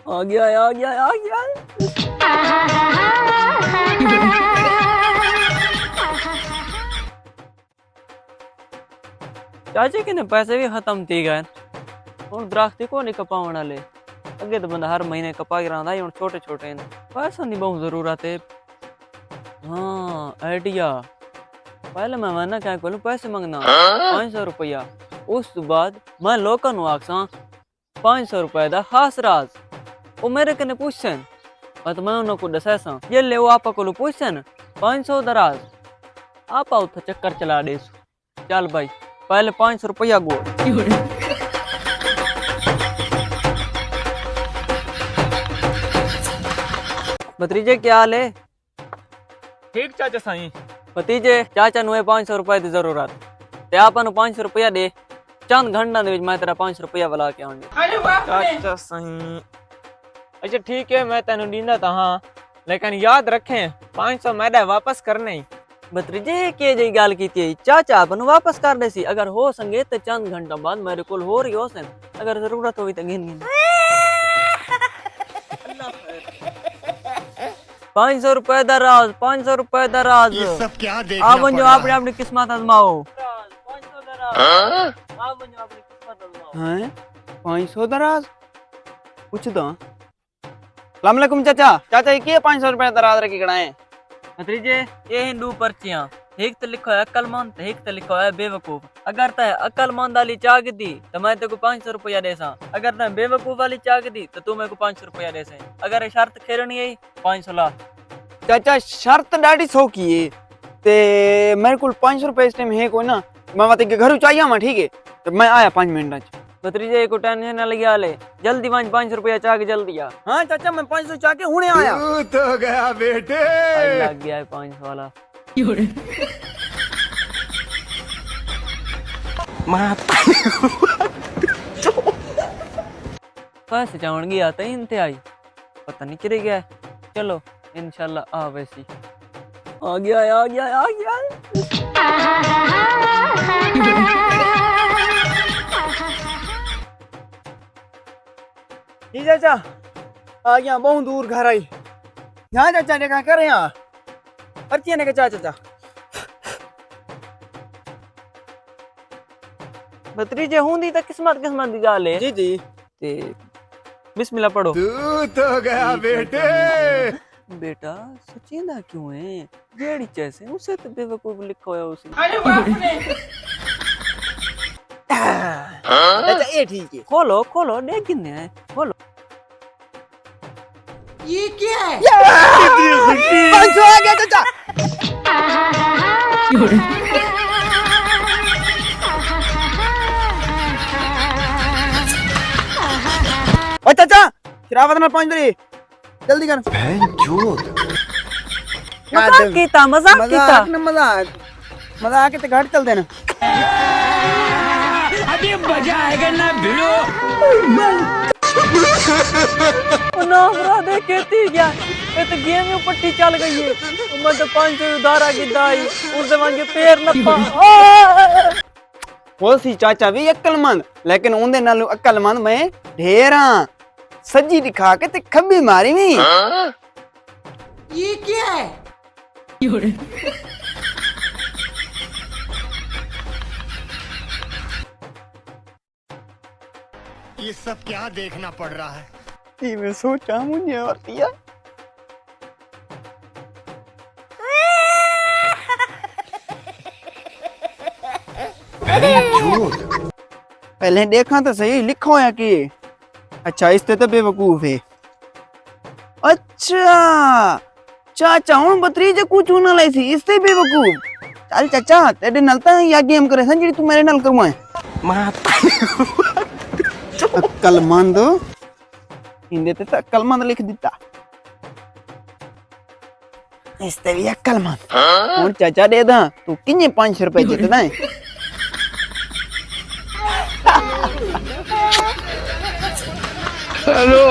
आ गया आ गया आ गया। चाचे के ने पैसे भी खत्म थी गए। ਹੁਣ ਦਰਖਤ ਕੋ ਨਹੀਂ ਕਪਾਉਣ ਵਾਲੇ। ਅੱਗੇ ਤਾਂ ਬੰਦਾ ਹਰ ਮਹੀਨੇ ਕਪਾ ਕੇ ਰਹਿੰਦਾ ਹੁਣ ਛੋਟੇ ਛੋਟੇ ਨੇ ਪੈਸਾ ਦੀ ਬਹੁਤ ਜ਼ਰੂਰਤ ਹੈ। हाँ आइडिया पहले मैं वरना क्या करूँ पैसे मंगना 500 रुपया उस बाद मैं लोगों ਨੂੰ ਆਖਾਂ 500 रुपए ਦਾ ਖਾਸ ਰਾਜ਼ ਉਹ ਮੇਰੇ ਕਨੇ ਪੁੱਛਣ ਪਰ ਮੈਂ ਉਹਨਾਂ ਕੋ ਦੱਸਾਂ ਜੇ ਲੈ ਉਹ ਆਪਾ ਕੋਲ ਪੁੱਛਣ 500 ਦਾ ਰਾਜ਼ ਆਪਾ ਉੱਥੇ ਚੱਕਰ ਚਲਾ ਦੇ ਚੱਲ ਭਾਈ पहले 500 रुपया गो भतीजे क्या हाल है? ठीक चाचा साईं। भतीजे चाचा नु 500 रुपए की जरूरत ते आपा नु 500 रुपया दे चंद घंटा दे विच मैं तेरा 500 रुपया बुला के आऊंगी। चाचा साईं अच्छा ठीक है मैं तेन दींदा ता हां लेकिन याद रखें 500 मैदा वापस करने ही। भतीजे के जी गल कीती चाचा आपन वापस कर दे सी अगर हो संगे ते चंद घंटा बाद मेरे कोल हो रही हो सन अगर जरूरत होई तो गिन गिन 500 रुपए दा राज 500 रुपए दा राज ये सब क्या देखना आप जो अपनी अपनी किस्मत आजमाओ 500 दा राज आप जो अपनी किस्मत आजमाओ हैं 500 दा राज पूछ दो अस्सलाम वालेकुम चाचा चाचा ये 500 रुपए दा राज रखी गणाए भतीजे ये हिंदू पर्चियां एक तो लिखो है अक्लमंद एक तो लिखो है बेवकूफ अगर तय अक्लमंद वाली चाक दी तो मैं तेको 500 रुपया दे सा अगर तय बेवकूफ वाली चाक दी तो तू मेरे को 500 रुपया दे से अगर शर्त खेलनी है 500 ला चाचा शर्त डाडी सौ की है ते मेरे को 500 रुपए इस टाइम है कोई ना मैं बात के घर चाहिए मैं ठीक है तो मैं आया 5 मिनट भतीजे को टेंशन ना लगी आले जल्दी 500 रुपया चाक जल्दी आ हां चाचा मैं 500 चाके हुने आया तो गया बेटे लग गया है 500 वाला पैसे चावण गया था इंतहाई पता नहीं किधर गया चलो इंशाल्लाह आ वैसी आ गया आ गया आ गया जी चाचा आ गया बहुत दूर घर आई यहाँ चाचा ने क्या कर रहे हैं पर्ची ने क्या चाचा भतीजे हुंदी तो किस्मत किस्मत दी गाल है जी जी ते बिस्मिल्लाह पढ़ो तू तो गया बेटे बेटा सचिंदा क्यों है जेड़ी जैसे उसे तो बेवकूफ लिखा है उसे अरे बाप रे अच्छा ये ठीक है खोलो खोलो देख कितने है खोलो ये क्या है? 500 आ गया चाचा ओ चाचा शरावत में 5 दे जल्दी कर मजाक कीता मजाक कीता मजाक ते घाट चल देना अभी मजा आएगा ना भिड़ो। ना दे कहती क्या ये तो गेम में पट्टी चल गई है मैं तो 500 उधारा की दाई उस जमान के पैर न पा वो सी चाचा भी अक्लमंद लेकिन उनदे नालों अक्लमंद मैं ढेर हां सज्जी दिखा के ते खब्बी मारी मी ये क्या है? ये सब क्या देखना पड़ रहा है ये मैं सोचा मुझे और दिया पहले देखा तो सही लिखो है कि अच्छा इससे तो बेवकूफ है अच्छा चाचा हूं भतीजे कुछ ना लाई थी इससे बेवकूफ चल चाचा तेरे नलता है या गेम करे संजी तू मेरे नल करवाए अक्लमंद हिंदी ते अक्लमंद लिख दिता इसते भी अक्लमंद और चाचा दे दा तू किन्ने 500 रुपए जीतदा है हेलो